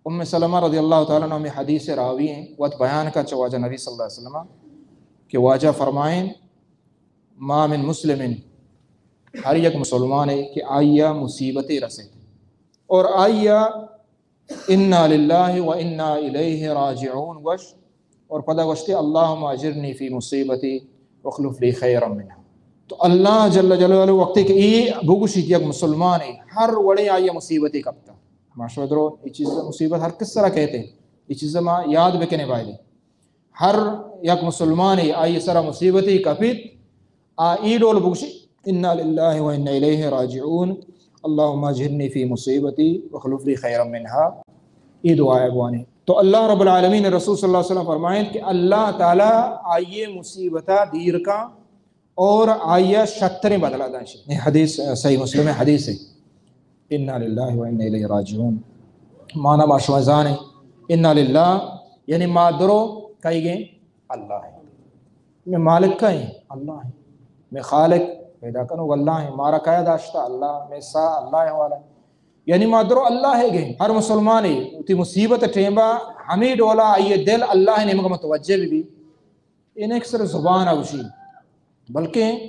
ام سلمہ رضی اللہ تعالیٰ عنہ میں حدیث راوی ہیں وقت بیان کا چواجہ نبی صلی اللہ علیہ وسلم کہ واجہ فرمائیں ما من مسلم ہر یک مسلمان ہے کہ آئیا مصیبتیں رسے اور آئیا انا للہ و انا الیہ راجعون وش اور پدا وشتے اللہم اجرنی فی مصیبتی واخلف لی خیرا منہا. تو اللہ جل جلالہ وقتی کہ یہ بگوشی کہ یک مسلمان ہے ہر وڑے آئیا مصیبتی کبتا ماشاء درو یہ چیز مصیبت ہر کس طرح کہتے ہیں یہ چیز ما یاد بکنے بائے ہر یک مسلمان ہے آئی سرا مصیبتی کپیت ای ڈول بگوشی انا للہ و انا الیہ راجعون اللہم اجرنی فی مصیبتی واخلف لی خیرا منہا. یہ دعا ہے بوانے. تو اللہ رب العالمین رسول صلی اللہ علیہ وسلم فرمائیں کہ اللہ تعالیٰ آئیے مصیبتہ دیر کا اور آئیے شتریں بدلا دانشی. یہ حدیث صحیح مسلم حدیث ہے. انا للہ و انا الیہ راجعون مانا باشوازان ہے انا للہ یعنی مادرو کئی گئے اللہ ہے میں مالک کا ہی اللہ ہے میں خالق پیدا کروں اللہ ہے مارا کیا داشتا اللہ میں سا اللہ والا یعنی مادرو اللہ ہے گئے ہر مسلمان ہے تی مصیبت ٹیمبا ہمیں ڈولا آئیے دل اللہ نے مگا متوجہ بھی انہیں اکثر زبان اوشی بلکہ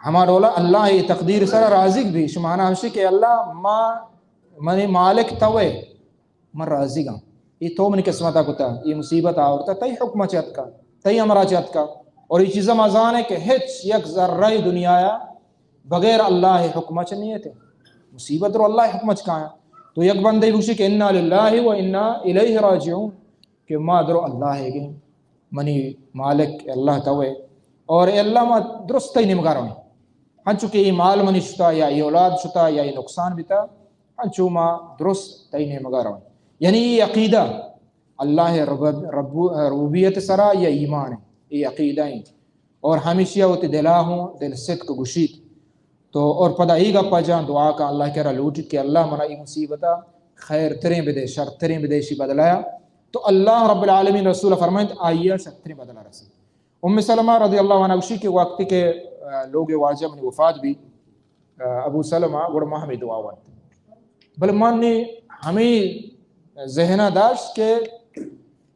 ہما ڈولا اللہ یہ تقدیر سر رازق بھی شمانا ہمشی کہ اللہ منی مالک توے من رازق ہوں یہ تو منی قسمتا کتا یہ مصیبت آورتا تی حکم چیت کا تی امرا چیت کا اور یہ چیزا مزان ہے کہ ہچ یک ذرہ دنیا بغیر اللہ حکم چنیے تھے مصیبت رو اللہ حکم چکا ہے. تو یک بندے بوشی کہ انا للہ و انا الیہ راجعون کہ ما درو اللہ ہے گئے منی مالک اللہ توے اور اللہ ما درست ہی نمگا رہے ہنچو کہ یہ مال منی شتا یا یہ اولاد شتا یا یہ نقصان بیتا ہنچو ما درست ہی نمگا رہے یعنی یہ عقیدہ اللہ ربوبیت سرا یا ایمان ہے یہ عقیدہ ہیں اور ہمیشہ ہوتے دلا ہوں دل صدق گشید تو اور پدا ای گپا جان دعا کا اللہ کہہ رہا لوٹی کہ اللہ منا ای مصیبتا خیر تریں بدے شر تریں بدیشی بدلایا تو اللہ رب العالمین رسول فرمائیں آئیہ شتریں بدلا رسی. ام سلمہ رضی اللہ عنہ وشی کے وقت کے لوگ واجہ من وفات بھی ابو سلمہ ورمہ ہمیں دعا وانتے بل ماننے ہمیں ذہنہ داشت کہ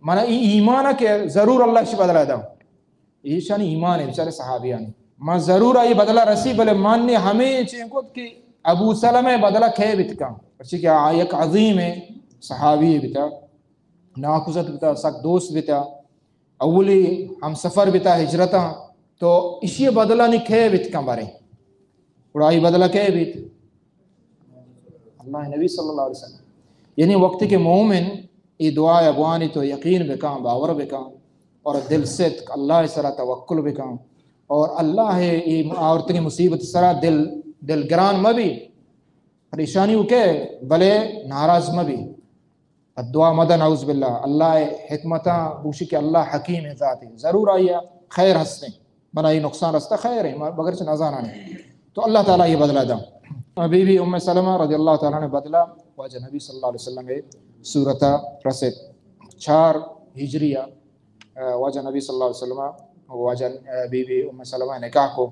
منا ایمانہ کہ ضرور اللہ شی بدلا دا یہ شانی ایمان ہے بچارے صحابیانی ما ضرور آئی بدلہ رسی بلے ماننے ہمیں چین کو کہ ابو سلمہ بدلہ کھے بتکا اچھی کہ ایک عظیم ہے صحابی بتا ناکوزت بتا سک دوست بتا اولی ہم سفر بتا ہجرتا تو اسی بدلہ نہیں کھے بتکا بارے اڑائی بدلہ کھے بت اللہ نبی صلی اللہ علیہ وسلم یعنی وقت کے مومن یہ دعا ابوانی تو یقین بکا باور بکا اور دل صدق اللہ سرا توکل بکا اور اللہ ہے یہ عورت کی مصیبت سرا دل گران مبی پریشانی ہو کے بلے ناراض مبی الدعا مدن اعوذ باللہ اللہ حکمتہ بوشی کہ اللہ حکیم ذات ہے ضرور آئیے خیر ہستے بنا یہ نقصان رستا خیر ہے بغیر سے نظانہ نہیں تو اللہ تعالیٰ یہ بدلا دا. بی بی ام سلمہ رضی اللہ تعالیٰ نے بدلا واجہ نبی صلی اللہ علیہ وسلم صورتہ رسد 4 ہجریہ واجہ نبی صلی اللہ علیہ وسلم واجہ بی بی ام سلمہ نکاح کو